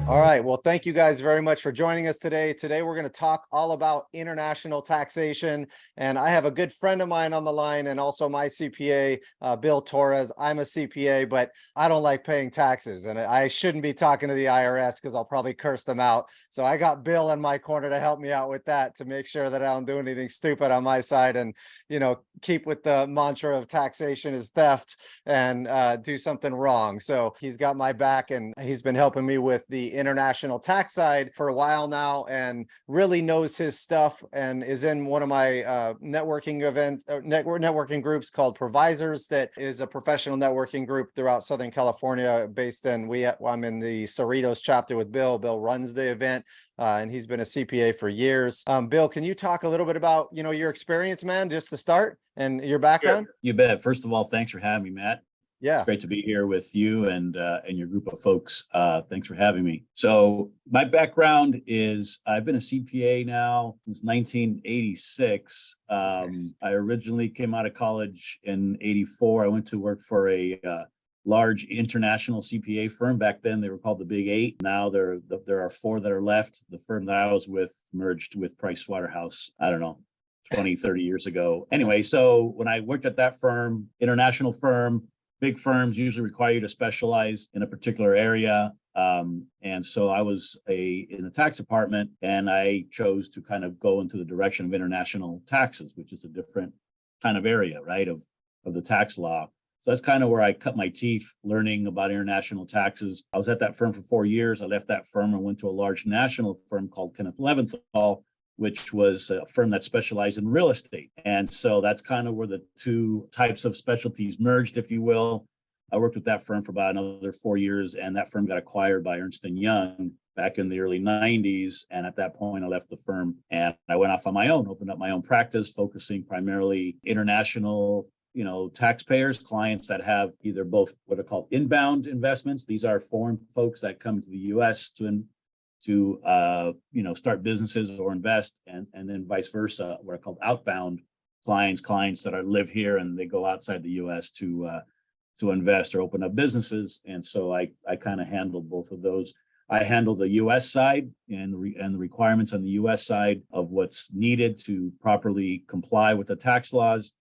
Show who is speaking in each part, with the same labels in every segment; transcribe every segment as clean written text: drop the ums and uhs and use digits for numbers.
Speaker 1: All right. Well, thank you guys very much for joining us today. Today, we're going to talk all about international taxation. And I have a good friend of mine on the line and also my CPA, Bill Torres. I'm a CPA, but I don't like paying taxes. And I shouldn't be talking to the IRS because I'll probably curse them out. So I got Bill in my corner to help me out with that, to make sure that I don't do anything stupid on my side and, keep with the mantra of taxation is theft and do something wrong. So he's got my back and he's been helping me with the international tax side for a while now and really knows his stuff and is in one of my networking events, networking groups called Provisors. That is a professional networking group throughout Southern California based in, I'm in the Cerritos chapter with Bill. Bill runs the event. And he's been a CPA for years. Bill, can you talk a little bit about, your experience, man, just to start and your background?
Speaker 2: Sure. You bet. First of all, thanks for having me, Matt.
Speaker 1: Yeah.
Speaker 2: It's great to be here with you and your group of folks. Thanks for having me. So my background is I've been a CPA now since 1986.
Speaker 1: Nice.
Speaker 2: I originally came out of college in 84. I went to work for a large international CPA firm. Back then they were called the Big Eight. Now there are four that are left. The firm that I was with merged with Price Waterhouse, I don't know, 20, 30 years ago. Anyway, so when I worked at that firm, international firm, big firms usually require you to specialize in a particular area. And so I was in the tax department, and I chose to kind of go into the direction of international taxes, which is a different kind of area, right, of the tax law. So that's kind of where I cut my teeth learning about international taxes. I was at that firm for 4 years. I left that firm and went to a large national firm called Kenneth Leventhal, which was a firm that specialized in real estate. And so that's kind of where the two types of specialties merged, if you will. I worked with that firm for about another 4 years, and that firm got acquired by Ernst & Young back in the early 90s. And at that point, I left the firm and I went off on my own, opened up my own practice, focusing primarily international taxpayers, clients that have either both what are called inbound investments. These are foreign folks that come to the U.S. to start businesses or invest, and then vice versa, what are called outbound clients that live here and they go outside the U.S. to invest or open up businesses. And so I kind of handled both of those. I handle the U.S. side and the requirements on the U.S. side of what's needed to properly comply with the tax laws.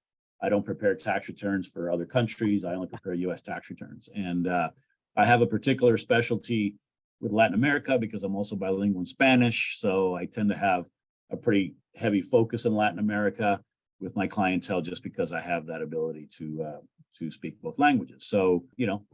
Speaker 2: I don't prepare tax returns for other countries. I only prepare U.S. tax returns. And I have a particular specialty with Latin America because I'm also bilingual in Spanish. So I tend to have a pretty heavy focus in Latin America with my clientele, just because I have that ability to speak both languages. So,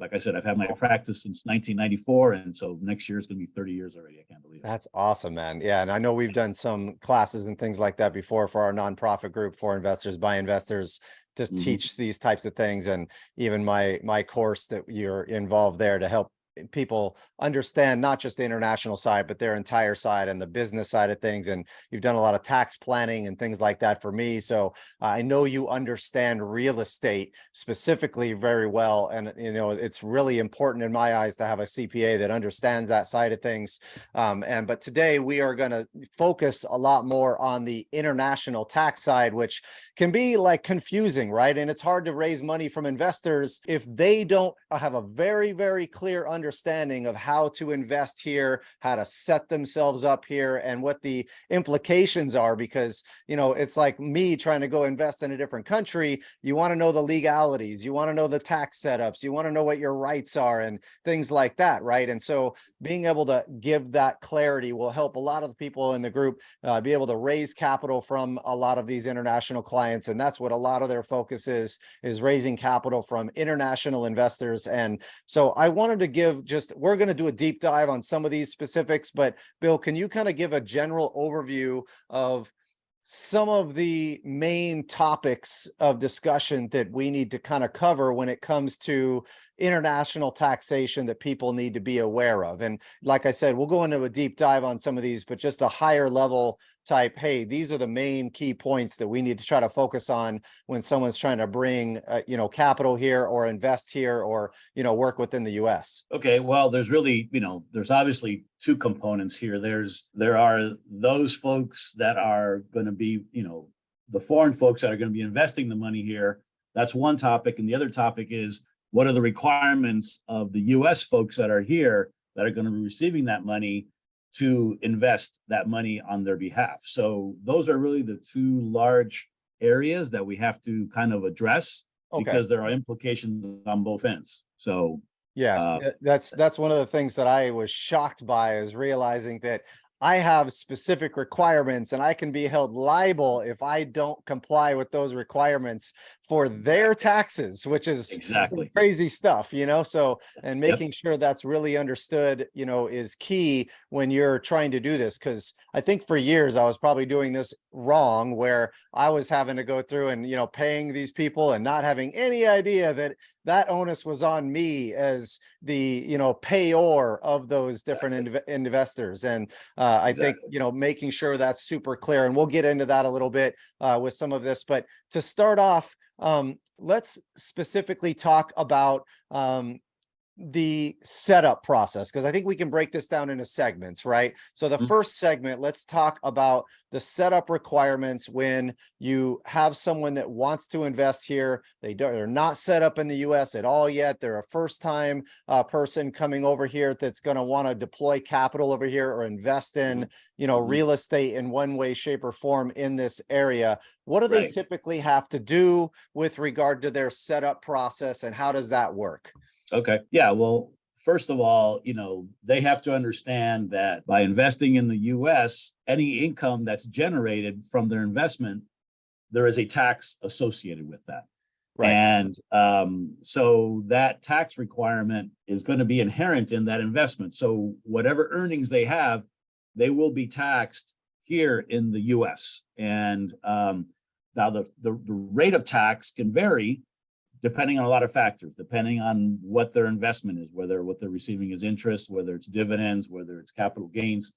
Speaker 2: like I said, I've had my practice since 1994. And so next year is going to be 30 years already. I can't believe it.
Speaker 1: That's awesome, man. Yeah. And I know we've done some classes and things like that before for our nonprofit group for investors by investors to teach these types of things. And even my course that you're involved there to help people understand not just the international side, but their entire side and the business side of things. And you've done a lot of tax planning and things like that for me. So I know you understand real estate specifically very well. And, it's really important in my eyes to have a CPA that understands that side of things. But today we are going to focus a lot more on the international tax side, which can be like confusing, right? And it's hard to raise money from investors if they don't have a very, very clear understanding of how to invest here, how to set themselves up here, and what the implications are. Because, it's like me trying to go invest in a different country. You want to know the legalities, you want to know the tax setups, you want to know what your rights are and things like that, right? And so being able to give that clarity will help a lot of the people in the group be able to raise capital from a lot of these international clients. And that's what a lot of their focus is raising capital from international investors. And so I wanted to we're going to do a deep dive on some of these specifics, but Bill, can you kind of give a general overview of some of the main topics of discussion that we need to kind of cover when it comes to international taxation that people need to be aware of? And like I said, we'll go into a deep dive on some of these, but just a higher level type, hey, these are the main key points that we need to try to focus on when someone's trying to bring, capital here or invest here or, work within the U.S.
Speaker 2: Okay, well, there's really, there's obviously two components here. There are those folks that are going to be, the foreign folks that are going to be investing the money here. That's one topic. And the other topic is, what are the requirements of the U.S. folks that are here that are going to be receiving that money to invest that money on their behalf. So those are really the two large areas that we have to kind of address, because there are implications on both ends. So
Speaker 1: yeah, that's one of the things that I was shocked by, is realizing that I have specific requirements and I can be held liable if I don't comply with those requirements for their taxes, which is some crazy stuff, you know? So, and making sure that's really understood, you know, is key when you're trying to do this. Cause I think for years I was probably doing this wrong, where I was having to go through and, you know, paying these people and not having any idea that that onus was on me as the, you know, payor of those different investors. And I think, you know, making sure that's super clear, and we'll get into that a little bit with some of this. But to start off, let's specifically talk about the setup process, because I think we can break this down into segments, right? So the first segment, let's talk about the setup requirements when you have someone that wants to invest here. They're not set up in the US at all yet. They're a first-time person coming over here that's going to want to deploy capital over here or invest in, you know, real estate in one way, shape, or form in this area. What do they typically have to do with regard to their setup process, and how does that work?
Speaker 2: Okay. Yeah. Well, first of all, you know, they have to understand that by investing in the US, any income that's generated from their investment, there is a tax associated with that. And so that tax requirement is going to be inherent in that investment. So whatever earnings they have, they will be taxed here in the US. And now the rate of tax can vary depending on a lot of factors, depending on what their investment is, whether what they're receiving is interest, whether it's dividends, whether it's capital gains.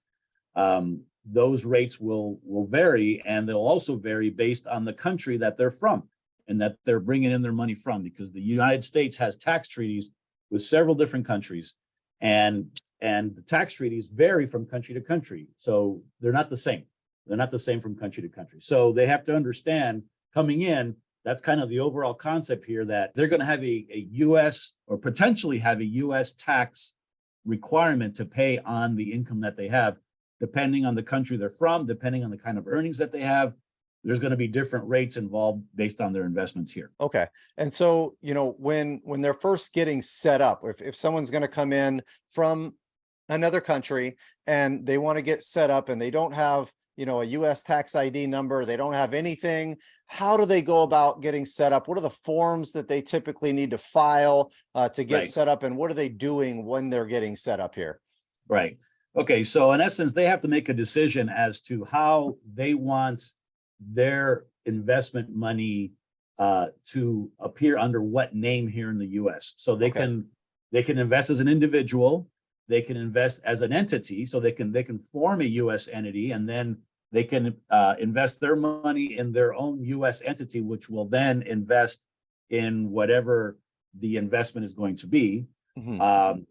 Speaker 2: Those rates will vary, and they'll also vary based on the country that they're from and that they're bringing in their money from, because the United States has tax treaties with several different countries, and the tax treaties vary from country to country. So they're not the same. They're not the same from country to country. So they have to understand coming in, that's kind of the overall concept here, that they're going to have a U.S. or potentially have a U.S. tax requirement to pay on the income that they have, depending on the country they're from, depending on the kind of earnings that they have. There's going to be different rates involved based on their investments here.
Speaker 1: Okay. And so, you know, when they're first getting set up, if someone's going to come in from another country and they want to get set up and they don't have, you know, a US tax ID number, they don't have anything, how do they go about getting set up? What are the forms that they typically need to file to get set up? And what are they doing when they're getting set up here?
Speaker 2: Right. Okay. So in essence, they have to make a decision as to how they want their investment money to appear under what name here in the US. So they can invest as an individual, they can invest as an entity, so they can form a US entity, and then they can invest their money in their own US entity, which will then invest in whatever the investment is going to be.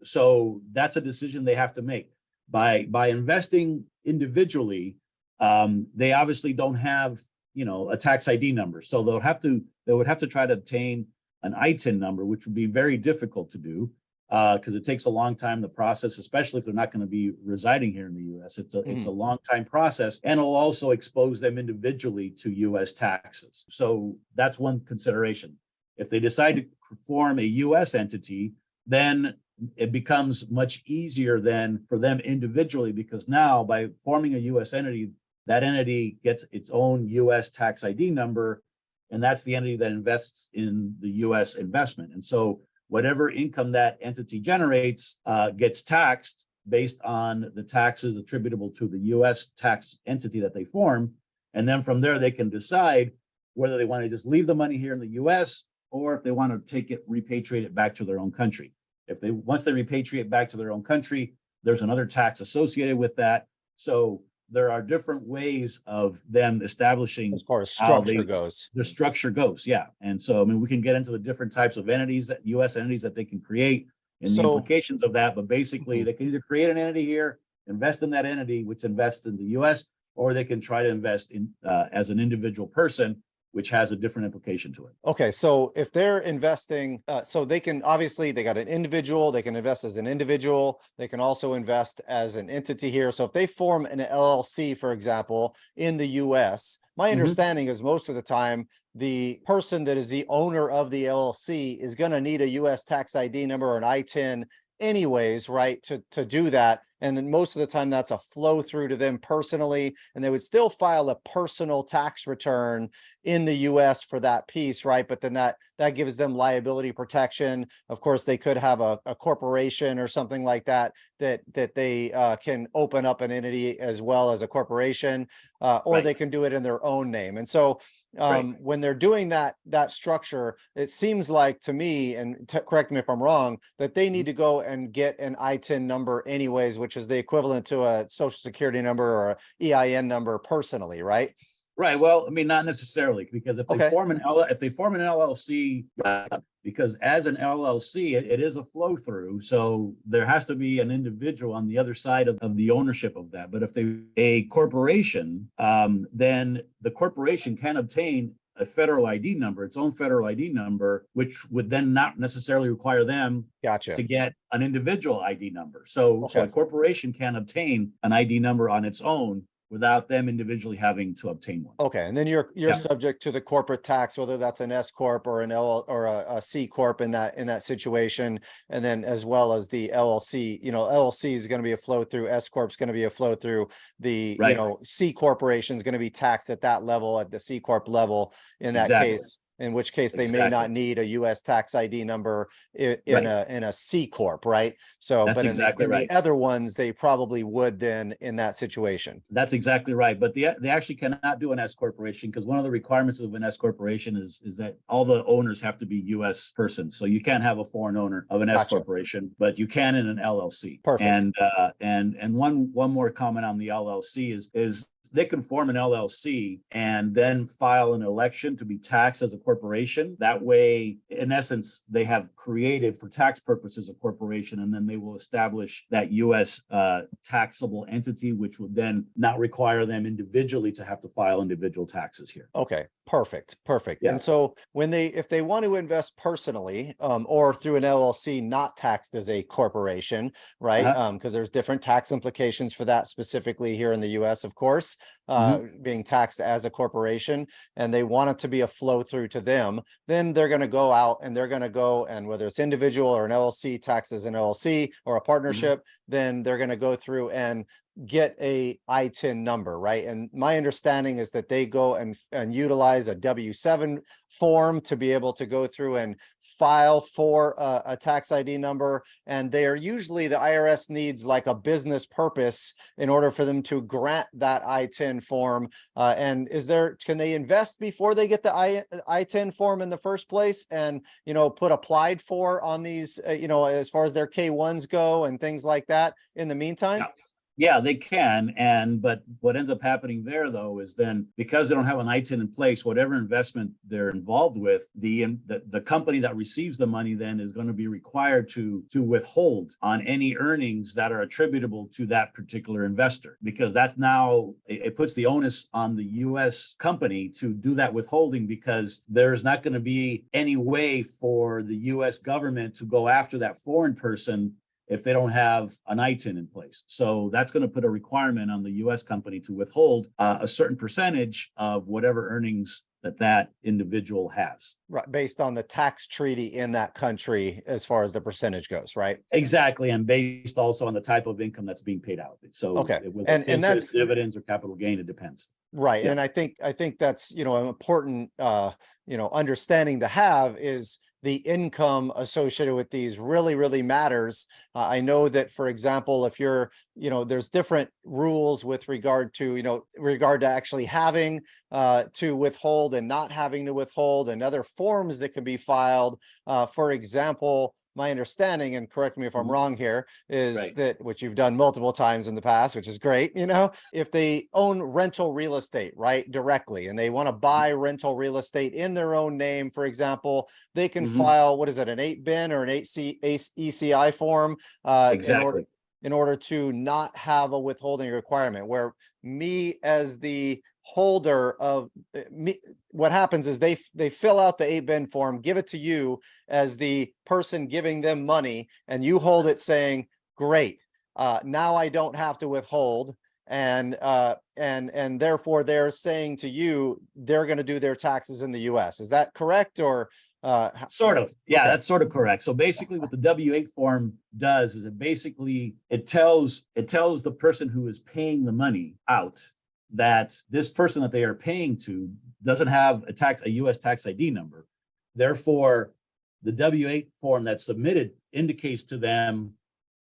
Speaker 2: So that's a decision they have to make. By investing individually, they obviously don't have, you know, a tax ID number. So they would have to try to obtain an ITIN number, which would be very difficult to do, because it takes a long time to process, especially if they're not going to be residing here in the U.S. It's a long time process, and it'll also expose them individually to U.S. taxes. So that's one consideration. If they decide to form a U.S. entity, then it becomes much easier then for them individually, because now by forming a U.S. entity, that entity gets its own U.S. tax ID number, and that's the entity that invests in the U.S. investment. And so whatever income that entity generates gets taxed based on the taxes attributable to the U.S. tax entity that they form. And then from there, they can decide whether they want to just leave the money here in the U.S. or if they want to take it, repatriate it back to their own country. Once they repatriate back to their own country, there's another tax associated with that. So there are different ways of them establishing
Speaker 1: as far as structure goes.
Speaker 2: The structure goes, yeah. And so, I mean, we can get into the different types of entities, that U.S. entities that they can create and the implications of that. But basically, they can either create an entity here, invest in that entity, which invests in the U.S., or they can try to invest in as an individual person, which has a different implication to it.
Speaker 1: Okay, so if they're investing, so they can obviously they got an individual, they can invest as an individual, they can also invest as an entity here. So if they form an LLC, for example, in the US, my understanding is most of the time the person that is the owner of the LLC is going to need a US tax ID number or an I-10 anyways, right, to do that. And then most of the time that's a flow through to them personally, and they would still file a personal tax return in the US for that piece, right? But then that gives them liability protection. Of course, they could have a corporation or something like that they can open up an entity as well as a corporation, or they can do it in their own name. And so when they're doing that structure, it seems like to me, and correct me if I'm wrong, that they need to go and get an I-10 number anyways, which is the equivalent to a social security number or a EIN number personally, right?
Speaker 2: Right. Well, I mean, not necessarily, because if they form an LLC, because as an LLC, it is a flow through. So there has to be an individual on the other side of the ownership of that. But if they a corporation, then the corporation can obtain a federal ID number, its own federal ID number, which would then not necessarily require them to get an individual ID number. So a corporation can obtain an ID number on its own without them individually having to obtain one.
Speaker 1: Okay, and then you're subject to the corporate tax, whether that's an S corp or an L or a C corp in that situation, and then as well as the LLC. LLC is going to be a flow through, S corp is going to be a flow through. The C corporation is going to be taxed at that level, at the C corp level in that case. In which case they may not need a U.S. tax ID number in a C corp, right? So,
Speaker 2: that's
Speaker 1: but in the other ones, they probably would then in that situation.
Speaker 2: That's exactly right. But they actually cannot do an S corporation, because one of the requirements of an S corporation is that all the owners have to be U.S. persons. So you can't have a foreign owner of an S corporation, but you can in an LLC.
Speaker 1: Perfect.
Speaker 2: And one more comment on the LLC is they can form an LLC and then file an election to be taxed as a corporation. That way, in essence, they have created for tax purposes a corporation, and then they will establish that U.S. Taxable entity, which would then not require them individually to have to file individual taxes here.
Speaker 1: Okay, perfect. Yeah. And so if they want to invest personally, or through an LLC not taxed as a corporation, right? Because there's different tax implications for that specifically here in the US, of course, being taxed as a corporation, and they want it to be a flow through to them, then they're going to go out and they're going to go, and whether it's individual or an LLC taxed as an LLC or a partnership, then they're going to go through and get a I-10 number, right? And my understanding is that they go and utilize a W-7 form to be able to go through and file for a tax ID number. And they are usually, the IRS needs like a business purpose in order for them to grant that I-10 form. And can they invest before they get the I-10 form in the first place, and, put applied for on these, as far as their K-1s go and things like that in the meantime?
Speaker 2: Yeah, they can. But what ends up happening there, though, is then because they don't have an I-10 in place, whatever investment they're involved with, the company that receives the money then is going to be required to withhold on any earnings that are attributable to that particular investor, because that's now, it puts the onus on the U.S. company to do that withholding, because there's not going to be any way for the U.S. government to go after that foreign person if they don't have an I-10 in place. So that's going to put a requirement on the U.S. company to withhold a certain percentage of whatever earnings that individual has.
Speaker 1: Right, based on the tax treaty in that country as far as the percentage goes, right?
Speaker 2: Exactly, and based also on the type of income that's being paid out. So and that's dividends or capital gain, it depends.
Speaker 1: Right, and I think that's an important understanding to have, is the income associated with these really matters. I know that, for example, if you're, there's different rules with regard to, actually having to withhold and not having to withhold, and other forms that can be filed. For example, my understanding, and correct me if I'm wrong here, is that, which you've done multiple times in the past, which is great, if they own rental real estate, right, directly, and they want to buy rental real estate in their own name, for example, they can file, what is it, an 8-bin or an 8C ECI form, in order to not have a withholding requirement, where me as the holder of what happens is they fill out the 8bin form, give it to you as the person giving them money, and you hold it saying, great, now I don't have to withhold. And therefore they're saying to you, they're going to do their taxes in the US. Is that correct? Or
Speaker 2: sort of, yeah,
Speaker 1: okay.
Speaker 2: that's sort of correct. So basically what the W-8 form does is it tells the person who is paying the money out that this person that they are paying to doesn't have a US tax ID number. Therefore, the W-8 form that's submitted indicates to them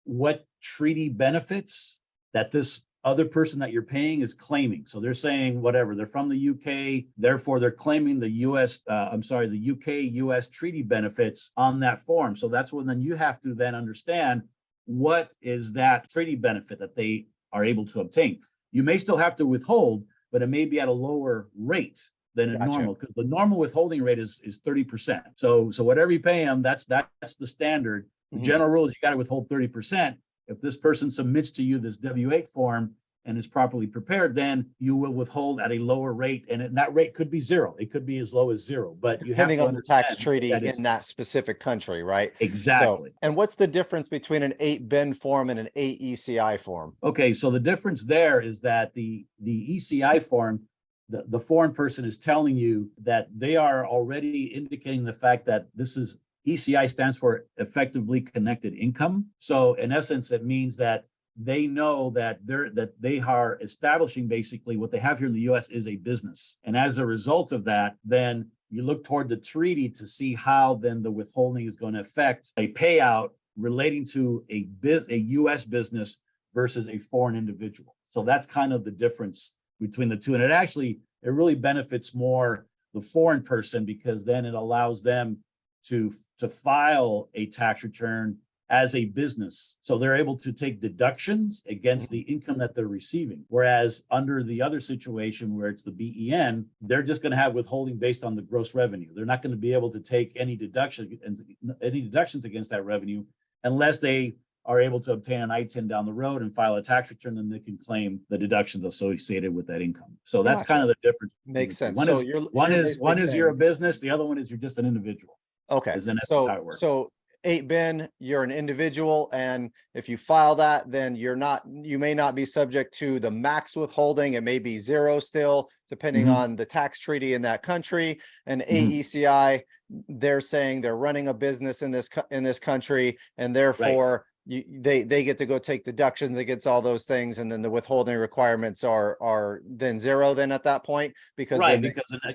Speaker 2: what treaty benefits that this other person that you're paying is claiming. So they're saying whatever, they're from the UK, therefore they're claiming the the UK-US treaty benefits on that form. So that's when then you have to then understand what is that treaty benefit that they are able to obtain. You may still have to withhold, but it may be at a lower rate than a normal, because the normal withholding rate is 30%. So whatever you pay them, that's the standard. The general rule is you got to withhold 30%. If this person submits to you this W-8 form and is properly prepared, then you will withhold at a lower rate, and that rate could be zero. It could be as low as zero, but
Speaker 1: depending on the tax treaty in that specific country, right?
Speaker 2: Exactly.
Speaker 1: So, and what's the difference between an 8bin form and an 8 ECI form?
Speaker 2: Okay, so the difference there is that the ECI form, the foreign person is telling you that they are already indicating the fact that this is ECI stands for effectively connected income. So in essence, it means that they know that they are establishing basically what they have here in the US is a business. And as a result of that, then you look toward the treaty to see how then the withholding is going to affect a payout relating to a US business versus a foreign individual. So that's kind of the difference between the two. And it really benefits more the foreign person, because then it allows them to file a tax return as a business. So they're able to take deductions against the income that they're receiving. Whereas under the other situation where it's the BEN, they're just going to have withholding based on the gross revenue. They're not going to be able to take any deductions against that revenue unless they are able to obtain an I-10 down the road and file a tax return, and they can claim the deductions associated with that income. So that's kind of the difference.
Speaker 1: Makes sense.
Speaker 2: One is you're a business, the other one is you're just an individual.
Speaker 1: Okay.
Speaker 2: Is in essence how it works.
Speaker 1: So 8bin, you're an individual, and if you file that, then you may not be subject to the max withholding. It may be zero still, depending on the tax treaty in that country. And AECI, they're saying they're running a business in this country, and therefore they get to go take deductions against all those things, and then the withholding requirements are then zero then at that point, because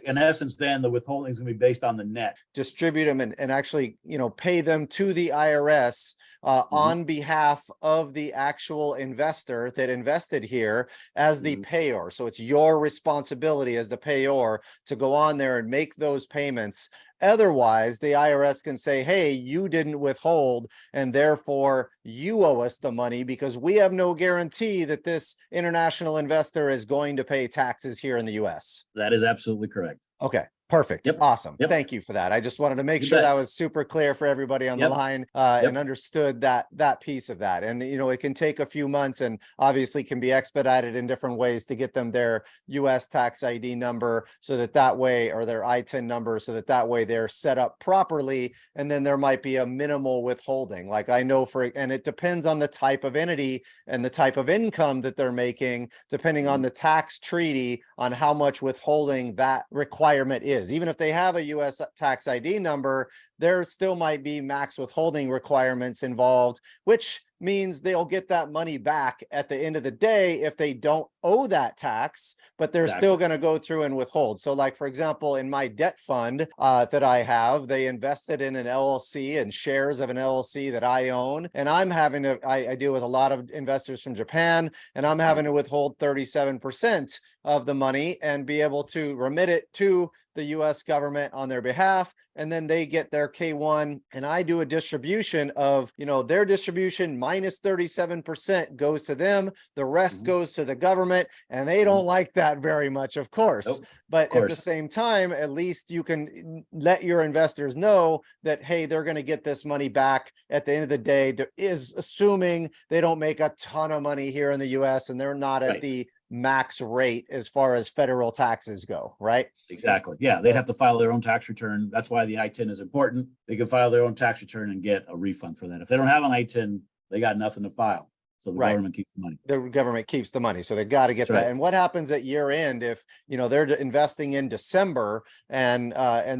Speaker 2: in essence then the withholding is going to be based on the net.
Speaker 1: Distribute them and actually pay them to the IRS on behalf of the actual investor that invested here as the payor. So it's your responsibility as the payor to go on there and make those payments. Otherwise, the IRS can say, hey, you didn't withhold, and therefore you owe us the money, because we have no guarantee that this international investor is going to pay taxes here in the US.
Speaker 2: That is absolutely correct.
Speaker 1: Okay. Perfect.
Speaker 2: Yep.
Speaker 1: Awesome.
Speaker 2: Yep.
Speaker 1: Thank you for that. I just wanted to make sure that was super clear for everybody on the line and understood that piece of that. And, it can take a few months, and obviously can be expedited in different ways to get them their US tax ID number, so that way, or their I-10 number, so that way they're set up properly. And then there might be a minimal withholding. Like I know and it depends on the type of entity and the type of income that they're making, depending on the tax treaty, on how much withholding that requirement is. Even if they have a US tax ID number, there still might be max withholding requirements involved, which means they'll get that money back at the end of the day if they don't owe that tax, but they're still going to go through and withhold. So like, for example, in my debt fund that I have, they invested in an LLC and shares of an LLC that I own. And I'm having to, I deal with a lot of investors from Japan, and I'm having to withhold 37% of the money and be able to remit it to the US government on their behalf. And then they get their K1, and I do a distribution of, their distribution minus 37% goes to them. The rest goes to the government, and they don't like that very much, of course. But at the same time, at least you can let your investors know that, hey, they're going to get this money back at the end of the day, assuming they don't make a ton of money here in the US and they're not at the max rate as far as federal taxes go, right?
Speaker 2: Exactly. Yeah, they'd have to file their own tax return. That's why the I-10 is important. They can file their own tax return and get a refund for that. If they don't have an I-10, they got nothing to file. So the
Speaker 1: Right.
Speaker 2: government keeps the money.
Speaker 1: The government keeps the money, so they got to get
Speaker 2: That's
Speaker 1: that.
Speaker 2: right.
Speaker 1: And what happens at year end if, you know, they're investing in December and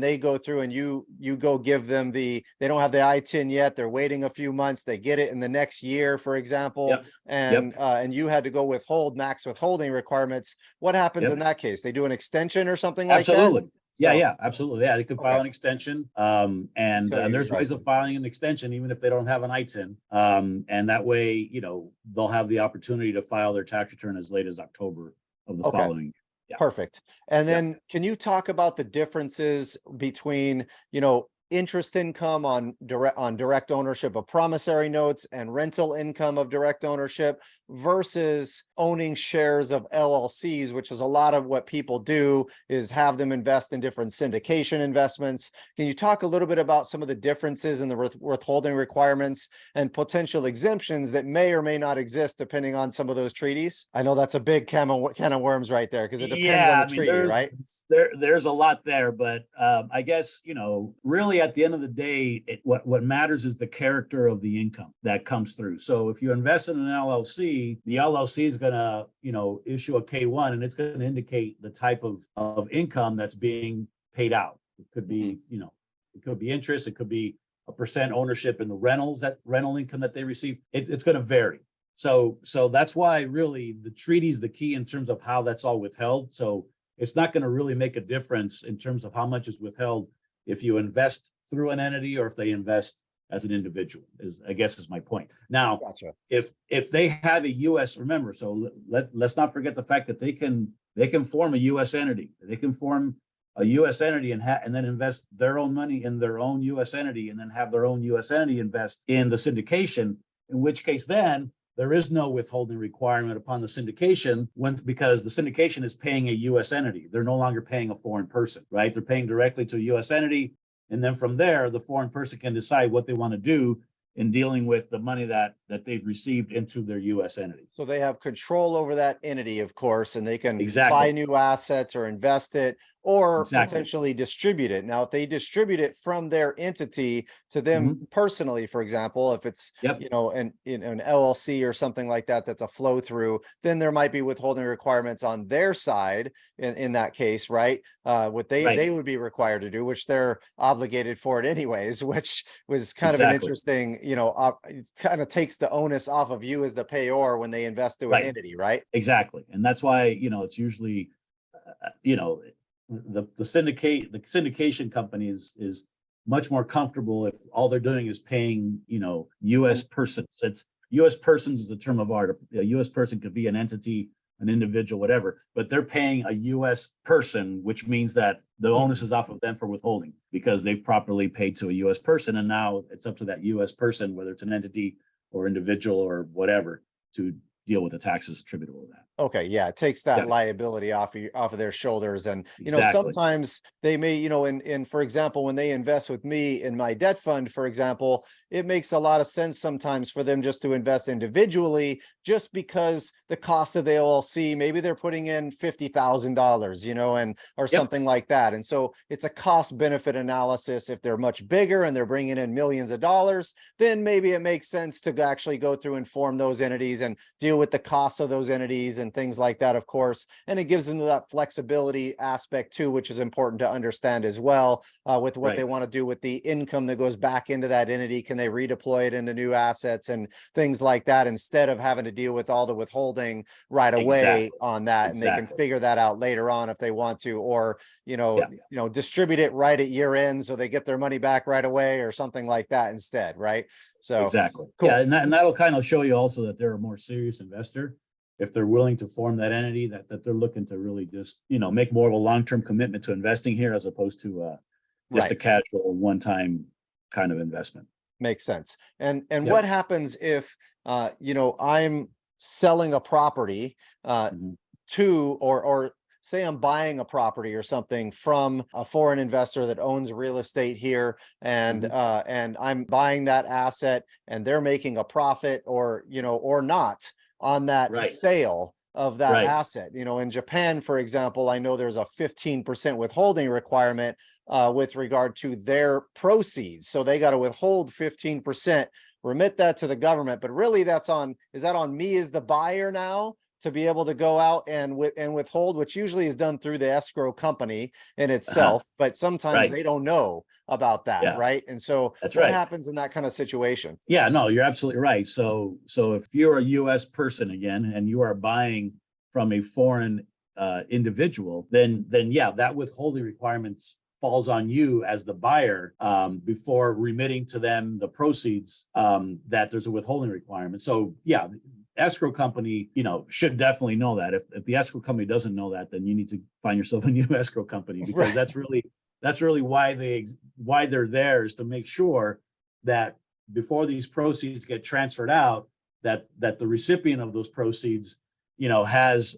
Speaker 1: they go through and you go give them they don't have the I-10 yet, they're waiting a few months, they get it in the next year, for example,
Speaker 2: Yep.
Speaker 1: and you had to go max withholding requirements. What happens
Speaker 2: Yep.
Speaker 1: in that case? They do an extension or something like that?
Speaker 2: Absolutely. Yeah,
Speaker 1: So-
Speaker 2: yeah, absolutely. Yeah, they can file
Speaker 1: Okay.
Speaker 2: an extension. And
Speaker 1: Until you
Speaker 2: there's
Speaker 1: get
Speaker 2: ways
Speaker 1: your
Speaker 2: of filing an extension, even if they don't have an I-10. And that way, you know, they'll have the opportunity to file their tax return as late as October of the
Speaker 1: Okay.
Speaker 2: following year. Yeah.
Speaker 1: Perfect. And
Speaker 2: Yeah.
Speaker 1: then can you talk about the differences between, you know, interest income on direct ownership of promissory notes and rental income of direct ownership versus owning shares of LLCs, which is a lot of what people do, is have them invest in different syndication investments. Can you talk a little bit about some of the differences in the withholding requirements and potential exemptions that may or may not exist depending on some of those treaties? I know that's a big can of worms right there, because it depends on the treaty, right?
Speaker 2: There's a lot there, but I guess, you know, really at the end of the day, what matters is the character of the income that comes through. So if you invest in an LLC, the LLC is going to, you know, issue a K-1, and it's going to indicate the type of income that's being paid out. It could be, you know, it could be interest, it could be a percent ownership in the rental income that they receive. It's going to vary. So that's why really the treaty is the key in terms of how that's all withheld. So it's not going to really make a difference in terms of how much is withheld if you invest through an entity or if they invest as an individual, I guess is my point. Now,
Speaker 1: Gotcha.
Speaker 2: if they have a U.S., remember, so let's not forget the fact that they can form a U.S. entity. They can form a U.S. entity and then invest their own money in their own U.S. entity, and then have their own U.S. entity invest in the syndication, in which case then there is no withholding requirement upon the syndication because the syndication is paying a U.S. entity. They're no longer paying a foreign person, right? They're paying directly to a U.S. entity. And then from there, the foreign person can decide what they want to do in dealing with the money that they've received into their U.S. entity.
Speaker 1: So they have control over that entity, of course, and they can
Speaker 2: Exactly.
Speaker 1: buy new assets or invest it or
Speaker 2: Exactly.
Speaker 1: potentially distribute it. Now, if they distribute it from their entity to them personally, for example, if it's,
Speaker 2: Yep.
Speaker 1: you know, an LLC or something like that, that's a flow through, then there might be withholding requirements on their side in that case, right? What they would be required to do, which they're obligated for it anyways, which was kind of an interesting, you know, it kind of takes the onus off of you as the payor when they invest through an entity, right?
Speaker 2: Exactly. And that's why, you know, it's usually, you know, the syndication company is much more comfortable if all they're doing is paying, you know, U.S. persons. It's U.S. persons is a term of art. A U.S. person could be an entity, an individual, whatever, but they're paying a U.S. person, which means that the onus is off of them for withholding because they've properly paid to a U.S. person. And now it's up to that U.S. person, whether it's an entity or individual or whatever, to deal with the taxes attributable to that.
Speaker 1: Okay, yeah, it takes that liability off of their shoulders. And, you know,
Speaker 2: Exactly.
Speaker 1: sometimes they may, you know, in for example, when they invest with me in my debt fund, for example, it makes a lot of sense sometimes for them just to invest individually, just because the cost of the LLC, maybe they're putting in $50,000, you know, or something like that. And so it's a cost benefit analysis. If they're much bigger and they're bringing in millions of dollars, then maybe it makes sense to actually go through and form those entities and deal with the cost of those entities and things like that, of course. And it gives them that flexibility aspect too, which is important to understand as well, with what they want to do with the income that goes back into that entity. Can they redeploy it into new assets and things like that, instead of having to deal with all the withholding right away on that? And they can figure that out later on if they want to, or, you know, distribute it right at year end so they get their money back right away or something like that instead, right? So
Speaker 2: exactly.
Speaker 1: Cool.
Speaker 2: Yeah, and that'll kind of show you also that they're a more serious investor if they're willing to form that entity, that they're looking to really just, you know, make more of a long-term commitment to investing here as opposed to just a casual one-time kind of investment.
Speaker 1: Makes sense. And what happens if you know, I'm selling a property to or say I'm buying a property or something from a foreign investor that owns real estate here, and I'm buying that asset and they're making a profit, or, you know, or not on that sale. of that
Speaker 2: Right.
Speaker 1: asset. In Japan, for example, I know there's a 15% withholding requirement with regard to their proceeds. So they got to withhold 15%, remit that to the government. But really, is that on me as the buyer now to be able to go out and withhold, which usually is done through the escrow company in itself, but sometimes
Speaker 2: Right.
Speaker 1: they don't know about that,
Speaker 2: Yeah,
Speaker 1: right? And so
Speaker 2: that's
Speaker 1: what
Speaker 2: right.
Speaker 1: happens in that kind of situation?
Speaker 2: Yeah, no, you're absolutely right. So if you're a US person again and you are buying from a foreign individual, then yeah, that withholding requirements falls on you as the buyer before remitting to them the proceeds, that there's a withholding requirement. So yeah, escrow company, should definitely know that. If the escrow company doesn't know that, then you need to find yourself a new escrow company, because
Speaker 1: Right.
Speaker 2: that's really why they're there, is to make sure that before these proceeds get transferred out, that the recipient of those proceeds, has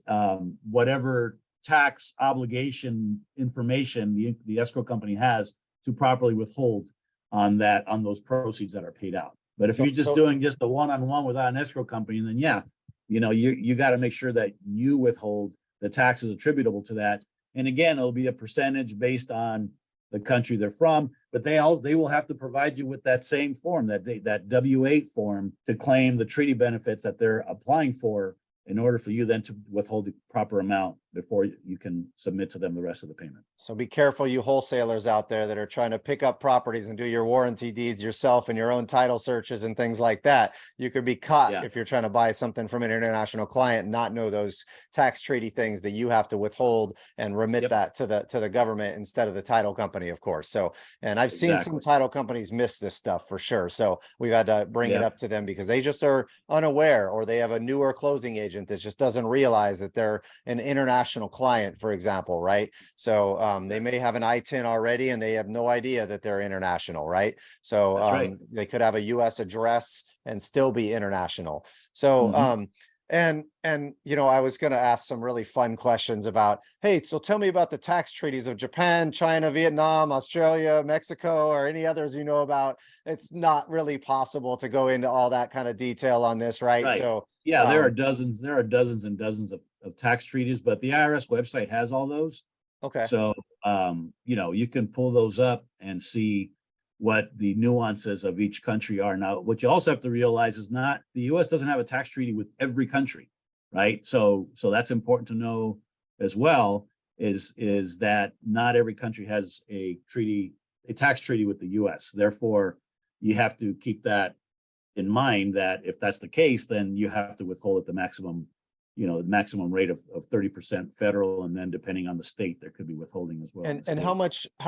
Speaker 2: whatever tax obligation information the escrow company has to properly withhold on those proceeds that are paid out. But if you're just doing just the one-on-one without an escrow company, then yeah, you got to make sure that you withhold the taxes attributable to that. And again, it'll be a percentage based on the country they're from, but they will have to provide you with that same form, that W-8 form, to claim the treaty benefits that they're applying for, in order for you then to withhold the proper amount before you can submit to them the rest of the payment.
Speaker 1: So be careful, you wholesalers out there that are trying to pick up properties and do your warranty deeds yourself and your own title searches and things like that. You could be caught if you're trying to buy something from an international client and not know those tax treaty things that you have to withhold and remit that to the government instead of the title company, of course. So, and I've seen some title companies miss this stuff for sure. So we've had to bring it up to them because they just are unaware, or they have a newer closing agent that just doesn't realize that they're an international client, for example, right? So they may have an I-10 already and they have no idea that they're international, right? So they could have a US address and still be international. So and I was going to ask some really fun questions about, hey, so tell me about the tax treaties of Japan, China, Vietnam, Australia, Mexico, or any others about. It's not really possible to go into all that kind of detail on this, right? So
Speaker 2: yeah, there are dozens and dozens of tax treaties, but the IRS website has all those.
Speaker 1: Okay.
Speaker 2: So you can pull those up and see what the nuances of each country are. Now, what you also have to realize is the U.S. doesn't have a tax treaty with every country, right? So that's important to know as well, is that not every country has a tax treaty with the U.S. Therefore, you have to keep that in mind, that if that's the case, then you have to withhold at the maximum rate of 30% federal, and then depending on the state, there could be withholding as well.
Speaker 1: And how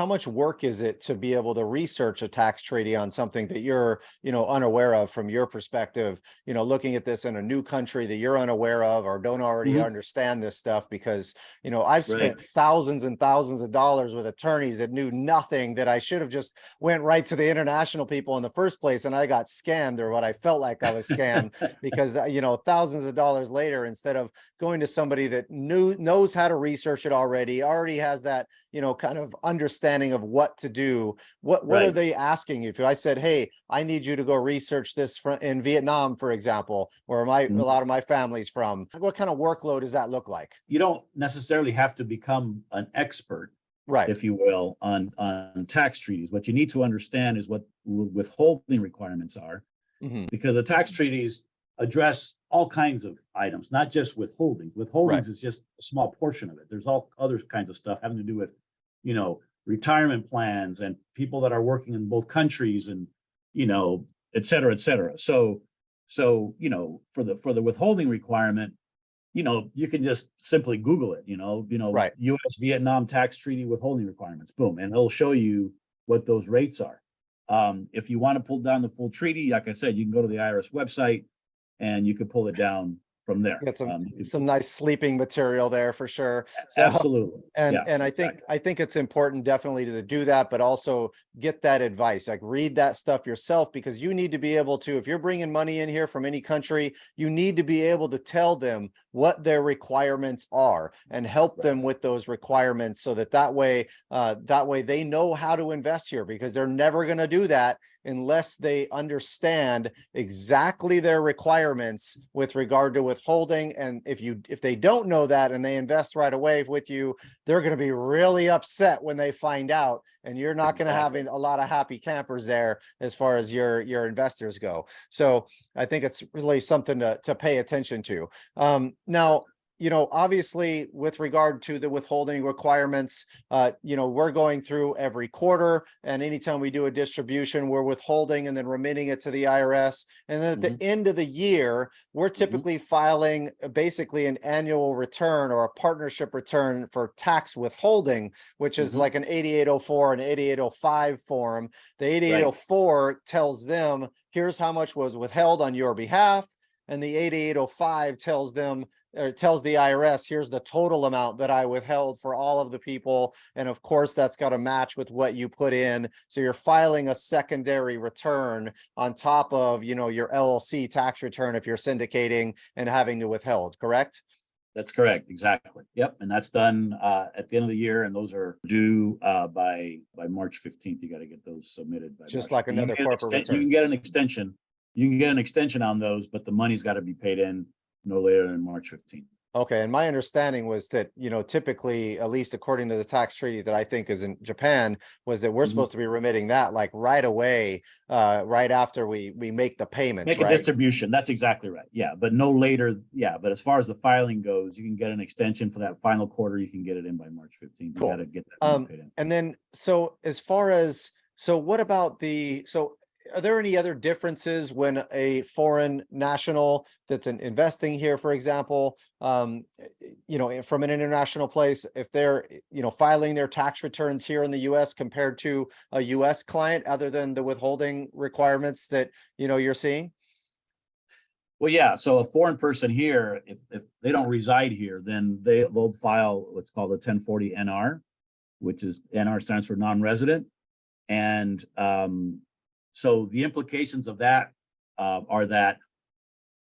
Speaker 1: much work is it to be able to research a tax treaty on something that you're unaware of from your perspective, looking at this in a new country that you're unaware of or don't already understand this stuff? Because I've spent thousands and thousands of dollars with attorneys that knew nothing, that I should have just went right to the international people in the first place, and I got scammed, or what I felt like I was scammed, because thousands of dollars later, instead of going to somebody that knows how to research it already has that kind of understanding of what to do. What are they asking you? If I said, hey, I need you to go research this in Vietnam, for example, where a lot of my family's from, what kind of workload does that look like?
Speaker 2: You don't necessarily have to become an expert,
Speaker 1: right,
Speaker 2: if you will, on tax treaties. What you need to understand is what withholding requirements are, because the tax treaties address all kinds of items, not just withholdings. Withholdings is just a small portion of it. There's all other kinds of stuff having to do with, retirement plans and people that are working in both countries, and, et cetera, et cetera. So, for the withholding requirement, you can just simply Google it, U.S. Vietnam tax treaty withholding requirements, boom, and it'll show you what those rates are. If you want to pull down the full treaty, like I said, you can go to the IRS website and you can pull it down from there.
Speaker 1: Get some nice sleeping material there for sure.
Speaker 2: So, absolutely.
Speaker 1: And I think it's important definitely to do that, but also get that advice, like read that stuff yourself, because you need to be able to, if you're bringing money in here from any country, you need to be able to tell them what their requirements are and help them with those requirements, so that way they know how to invest here, because they're never going to do that unless they understand exactly their requirements with regard to withholding. And if they don't know that and they invest right away with you, they're going to be really upset when they find out, and you're not going to have a lot of happy campers there as far as your investors go. So I think it's really something to pay attention to. Now, obviously with regard to the withholding requirements, we're going through every quarter, and anytime we do a distribution, we're withholding and then remitting it to the IRS. And then at the end of the year, we're typically filing basically an annual return or a partnership return for tax withholding, which is like an 8804 and 8805 form. The 8804 tells them, here's how much was withheld on your behalf. And the 8805 tells them, or tells the IRS, here's the total amount that I withheld for all of the people. And of course, that's got to match with what you put in. So you're filing a secondary return on top of, your LLC tax return if you're syndicating and having to withheld, correct?
Speaker 2: That's correct. Exactly. Yep. And that's done at the end of the year. And those are due by March 15th. You got to get those submitted by
Speaker 1: just
Speaker 2: March
Speaker 1: like another corporate return.
Speaker 2: You can get an extension. You can get an extension on those, but the money's got to be paid in no later than March 15th.
Speaker 1: Okay. And my understanding was that, typically, at least according to the tax treaty that I think is in Japan, was that we're supposed to be remitting that like right away, right after we make the payments.
Speaker 2: Make a distribution. That's exactly right. Yeah. But no later. Yeah. But as far as the filing goes, you can get an extension for that final quarter. You can get it in by March 15th.
Speaker 1: Cool.
Speaker 2: You got to get that paid in.
Speaker 1: And then, what about are there any other differences when a foreign national that's investing here, for example, from an international place, if they're, filing their tax returns here in the U.S. compared to a U.S. client, other than the withholding requirements that, you're seeing?
Speaker 2: Well, yeah. So a foreign person here, if they don't reside here, then they'll file what's called a 1040 NR, which is NR stands for non-resident. And so the implications of that are that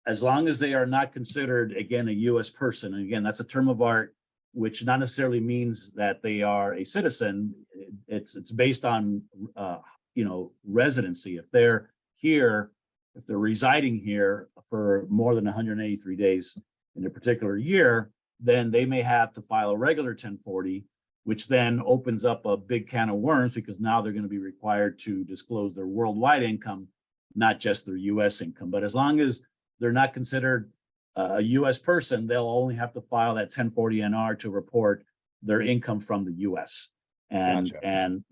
Speaker 2: as long as they are not considered, again, a U.S. person, and again, that's a term of art, which not necessarily means that they are a citizen. It's based on, residency. If they're here, if they're residing here for more than 183 days in a particular year, then they may have to file a regular 1040, which then opens up a big can of worms, because now they're going to be required to disclose their worldwide income, not just their U.S. income. But as long as they're not considered a U.S. person, they'll only have to file that 1040 NR to report their income from the U.S. and
Speaker 1: Gotcha.
Speaker 2: and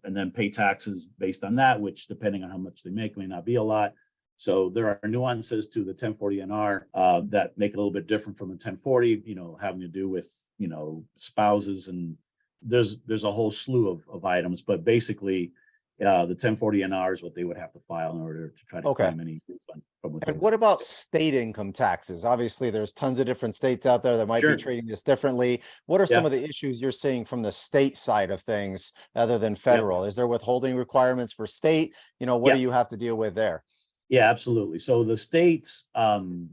Speaker 2: then pay taxes based on that, which depending on how much they make may not be a lot. So there are nuances to the 1040 NR that make it a little bit different from the 1040, having to do with spouses, and there's a whole slew of items, but basically the 1040 NR is what they would have to file in order to try to claim any refund from withholding.
Speaker 1: And what about state income taxes? Obviously, there's tons of different states out there that might be treating this differently. What are some of the issues you're seeing from the state side of things other than federal? Is there withholding requirements for state? What do you have to deal with there?
Speaker 2: Yeah, absolutely. So the states, don't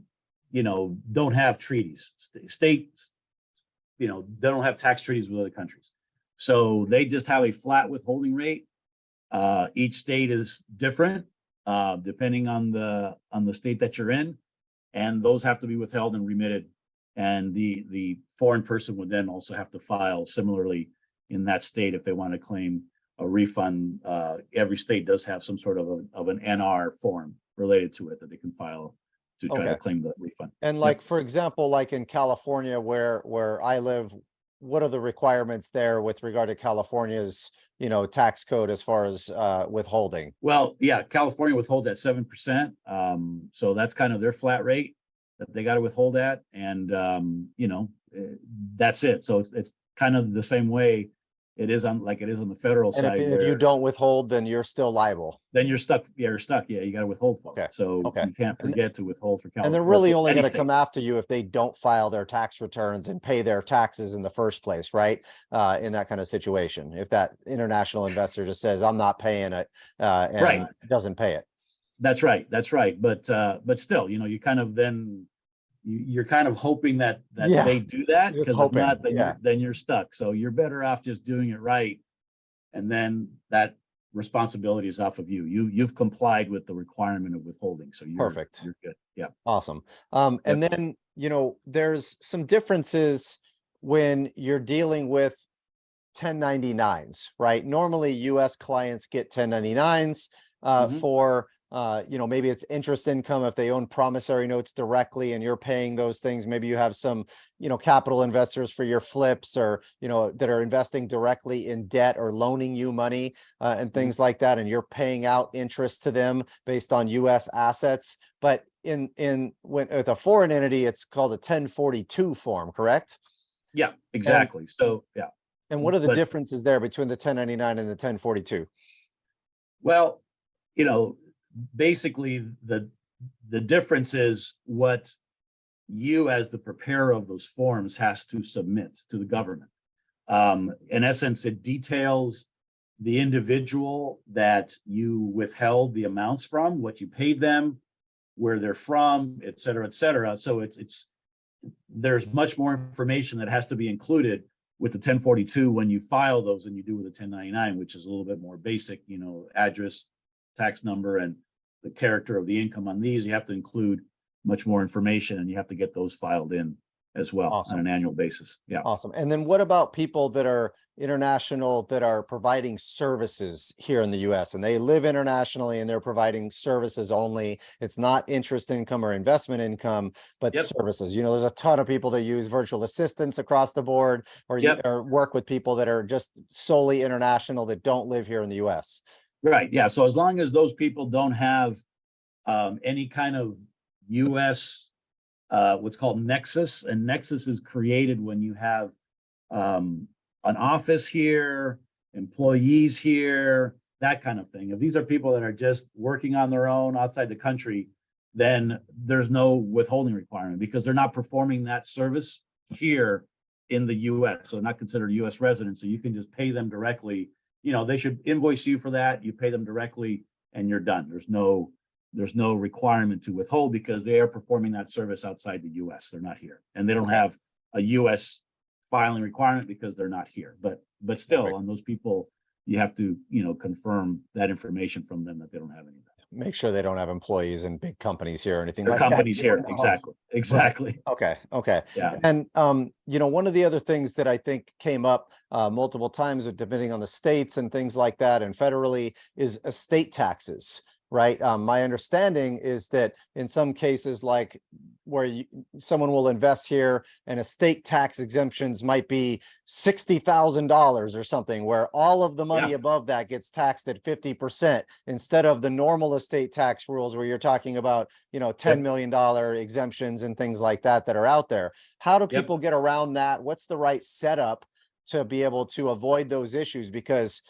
Speaker 2: have treaties. States, they don't have tax treaties with other countries. So they just have a flat withholding rate. Each state is different, depending on the state that you're in, and those have to be withheld and remitted. And the foreign person would then also have to file similarly in that state if they want to claim a refund. Every state does have some sort of an NR form related to it that they can file to try to claim the refund.
Speaker 1: And for example, like in California, where I live, what are the requirements there with regard to California's, tax code as far as withholding?
Speaker 2: Well, yeah, California withholds at 7%. So that's kind of their flat rate that they got to withhold at. And, that's it. So it's kind of the same way it is on the federal side.
Speaker 1: And if you don't withhold, then you're still liable.
Speaker 2: Then you're stuck. Yeah, you're stuck. Yeah, you got to withhold for it. So you can't forget to withhold for California.
Speaker 1: And they're really only going to come after you if they don't file their tax returns and pay their taxes in the first place, right? In that kind of situation, if that international investor just says, I'm not paying it, and doesn't pay it.
Speaker 2: That's right. That's right. But still, you kind of then you're kind of hoping that they do that, because if not, then you're stuck. So you're better off just doing it right, and then that responsibility is off of you. You've complied with the requirement of withholding, so you're
Speaker 1: perfect.
Speaker 2: You're good. Yeah,
Speaker 1: awesome. And then there's some differences when you're dealing with 1099s, right? Normally US clients get 1099s
Speaker 2: Mhm.
Speaker 1: for maybe it's interest income if they own promissory notes directly and you're paying those things. Maybe you have some, capital investors for your flips, or, that are investing directly in debt or loaning you money and
Speaker 2: Mhm.
Speaker 1: things like that. And you're paying out interest to them based on US assets. But when with a foreign entity, it's called a 1042 form, correct?
Speaker 2: Yeah,
Speaker 1: And
Speaker 2: exactly. So, yeah,
Speaker 1: and what are the
Speaker 2: but
Speaker 1: differences there between the 1099 and the 1042?
Speaker 2: well, you know, basically the difference is what you as the preparer of those forms has to submit to the government. In essence, it details the individual that you withheld the amounts from, what you paid them, where they're from, et cetera, et cetera. So it's there's much more information that has to be included with the 1042 when you file those than you do with the 1099, which is a little bit more basic, address, tax number, and the character of the income on these. You have to include much more information, and you have to get those filed in as well on
Speaker 1: Awesome.
Speaker 2: an annual basis. Yeah.
Speaker 1: Awesome. And then what about people that are international that are providing services here in the US and they live internationally and they're providing services only? It's not interest income or investment income, but
Speaker 2: Yep.
Speaker 1: services. There's a ton of people that use virtual assistants across the board,
Speaker 2: Yep.
Speaker 1: or work with people that are just solely international that don't live here in the US.
Speaker 2: Right. Yeah. So as long as those people don't have any kind of U.S. What's called nexus, and nexus is created when you have an office here, employees here, that kind of thing. If these are people that are just working on their own outside the country, then there's no withholding requirement because they're not performing that service here in the US. So not considered a US resident. So you can just pay them directly. They should invoice you for that. You pay them directly and you're done. There's no requirement to withhold because they are performing that service outside the US. They're not here. And they don't
Speaker 1: Okay.
Speaker 2: have a US filing requirement because they're not here. But still,
Speaker 1: Right.
Speaker 2: on those people, you have to, confirm that information from them that they don't have any of that.
Speaker 1: Make sure they don't have employees in big companies here or anything
Speaker 2: Their
Speaker 1: like that.
Speaker 2: companies here. Exactly.
Speaker 1: Right.
Speaker 2: Exactly.
Speaker 1: Okay. Okay.
Speaker 2: Yeah.
Speaker 1: And one of the other things that I think came up multiple times, depending on the states and things like that, and federally, is estate taxes. Right. My understanding is that in some cases, like where someone will invest here, and estate tax exemptions might be $60,000 or something, where all of the money
Speaker 2: Yeah.
Speaker 1: above that gets taxed at 50% instead of the normal estate tax rules, where you're talking about $10
Speaker 2: Yep.
Speaker 1: million exemptions and things like that are out there. How do
Speaker 2: Yep.
Speaker 1: people get around that? What's the right setup to be able to avoid those issues? Because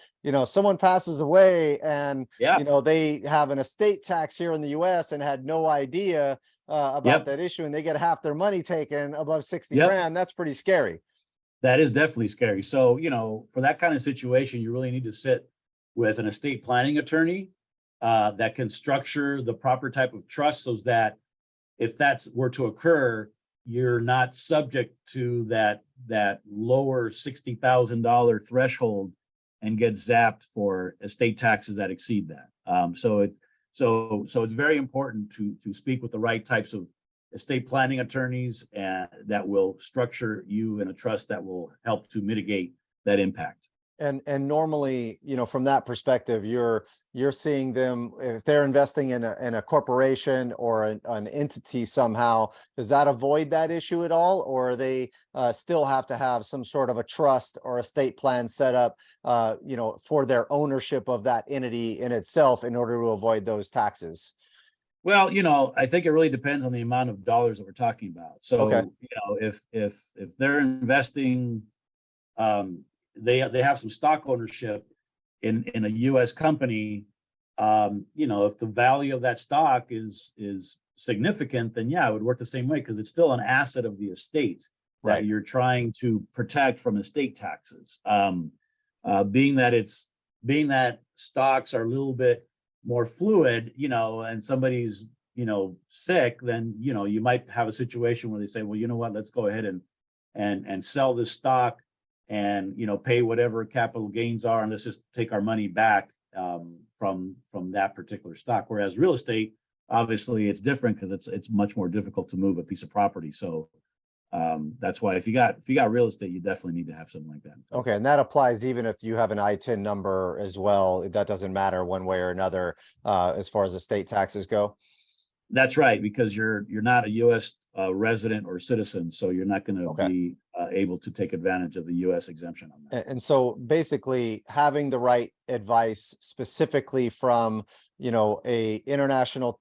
Speaker 1: someone passes away and
Speaker 2: Yeah.
Speaker 1: they have an estate tax here in the US and had no idea about
Speaker 2: Yep.
Speaker 1: that issue, and they get half their money taken above 60
Speaker 2: Yep.
Speaker 1: grand. That's pretty scary.
Speaker 2: That is definitely scary. So, for that kind of situation, you really need to sit with an estate planning attorney that can structure the proper type of trust so that if that were to occur, you're not subject to that lower $60,000 threshold and get zapped for estate taxes that exceed that. So it's very important to speak with the right types of estate planning attorneys that will structure you in a trust that will help to mitigate that impact.
Speaker 1: And normally, from that perspective, you're seeing them, if they're investing in a corporation or an entity somehow, does that avoid that issue at all, or they still have to have some sort of a trust or estate plan set up for their ownership of that entity in itself in order to avoid those taxes?
Speaker 2: Well, I think it really depends on the amount of dollars that we're talking about.
Speaker 1: Okay.
Speaker 2: So, if they're investing, they have some stock ownership in a U.S. company. If the value of that stock is significant, then yeah, it would work the same way because it's still an asset of the estate that
Speaker 1: Right.
Speaker 2: you're trying to protect from estate taxes. Being that stocks are a little bit more fluid, and somebody's sick, then you might have a situation where they say, well, you know what, let's go ahead and sell this stock and pay whatever capital gains are, and let's just take our money back from that particular stock. Whereas real estate, obviously it's different because it's much more difficult to move a piece of property. So that's why if you got real estate, you definitely need to have something like that.
Speaker 1: Okay, and that applies even if you have an ITIN number as well. That doesn't matter one way or another as far as estate taxes go.
Speaker 2: That's right, because you're not a U.S. Resident or citizen, so you're not going to
Speaker 1: Okay.
Speaker 2: be able to take advantage of the U.S. exemption on that.
Speaker 1: And so basically having the right advice specifically from, a international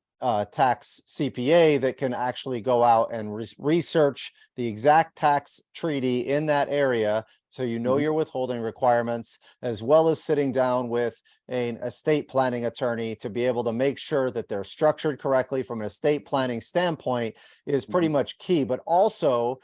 Speaker 1: tax CPA that can actually go out and research the exact tax treaty in that area. So your withholding requirements, as well as sitting down with an estate planning attorney to be able to make sure that they're structured correctly from an estate planning standpoint is pretty much key. But also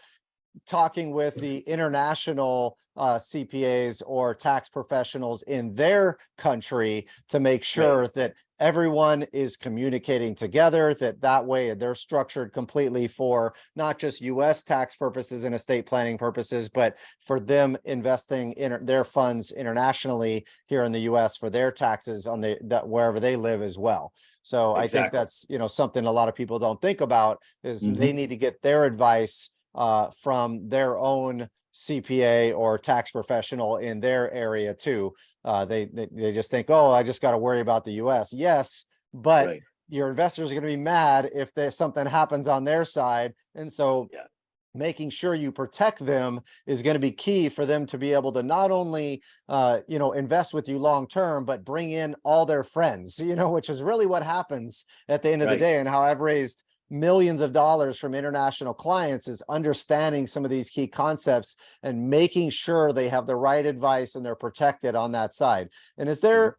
Speaker 1: talking with the international CPAs or tax professionals in their country to make sure that everyone is communicating together, that way they're structured completely for not just US tax purposes and estate planning purposes, but for them investing in their funds internationally here in the US for their taxes on wherever they live as well. So I think that's, something a lot of people don't think about is they need to get their advice from their own CPA or tax professional in their area too. They just think, oh, I just got to worry about the US. Yes, but your investors are going to be mad if there's something happens on their side. And so making sure you protect them is going to be key for them to be able to not only invest with you long term, but bring in all their friends, which is really what happens at the end of the day, and how I've raised millions of dollars from international clients is understanding some of these key concepts and making sure they have the right advice and they're protected on that side. And is there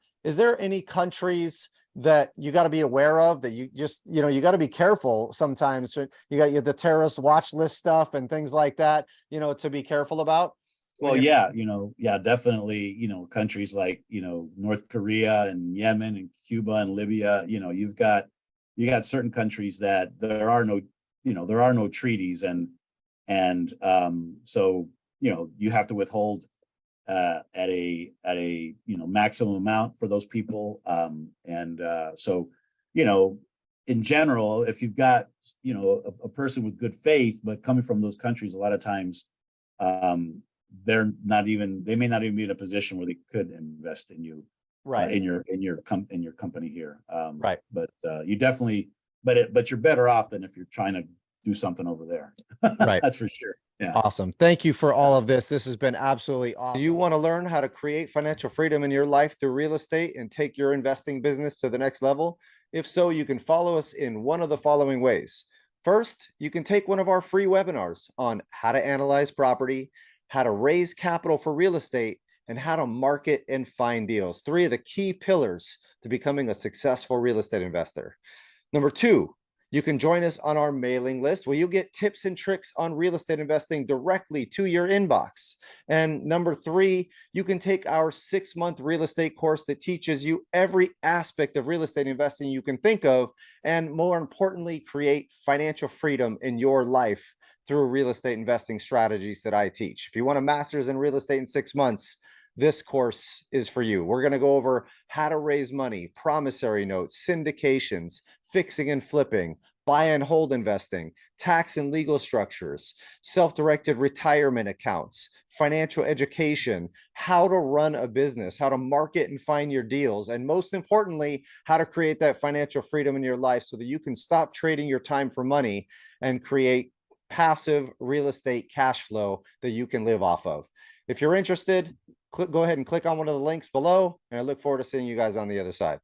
Speaker 1: any countries that you got to be aware of that you just, you got to be careful sometimes? You got the terrorist watch list stuff and things like that, to be careful about?
Speaker 2: Well, definitely, countries like, North Korea and Yemen and Cuba and Libya, you got certain countries that there are no treaties, and so you have to withhold at a maximum amount for those people, so in general, if you've got a person with good faith but coming from those countries, a lot of times they may not even be in a position where they could invest in you. In your company here. But you definitely, but you're better off than if you're trying to do something over there. That's for sure. Yeah.
Speaker 1: Awesome. Thank you for all of this. This has been absolutely awesome. Do you want to learn how to create financial freedom in your life through real estate and take your investing business to the next level? If so, you can follow us in one of the following ways. First, you can take one of our free webinars on how to analyze property, how to raise capital for real estate, and how to market and find deals. 3 of the key pillars to becoming a successful real estate investor. Number 2, you can join us on our mailing list where you'll get tips and tricks on real estate investing directly to your inbox. And number 3, you can take our 6-month real estate course that teaches you every aspect of real estate investing you can think of, and more importantly, create financial freedom in your life through real estate investing strategies that I teach. If you want a master's in real estate in 6 months, this course is for you. We're going to go over how to raise money, promissory notes, syndications, fixing and flipping, buy and hold investing, tax and legal structures, self-directed retirement accounts, financial education, how to run a business, how to market and find your deals, and most importantly, how to create that financial freedom in your life so that you can stop trading your time for money and create passive real estate cash flow that you can live off of. If you're interested, go ahead and click on one of the links below, and I look forward to seeing you guys on the other side.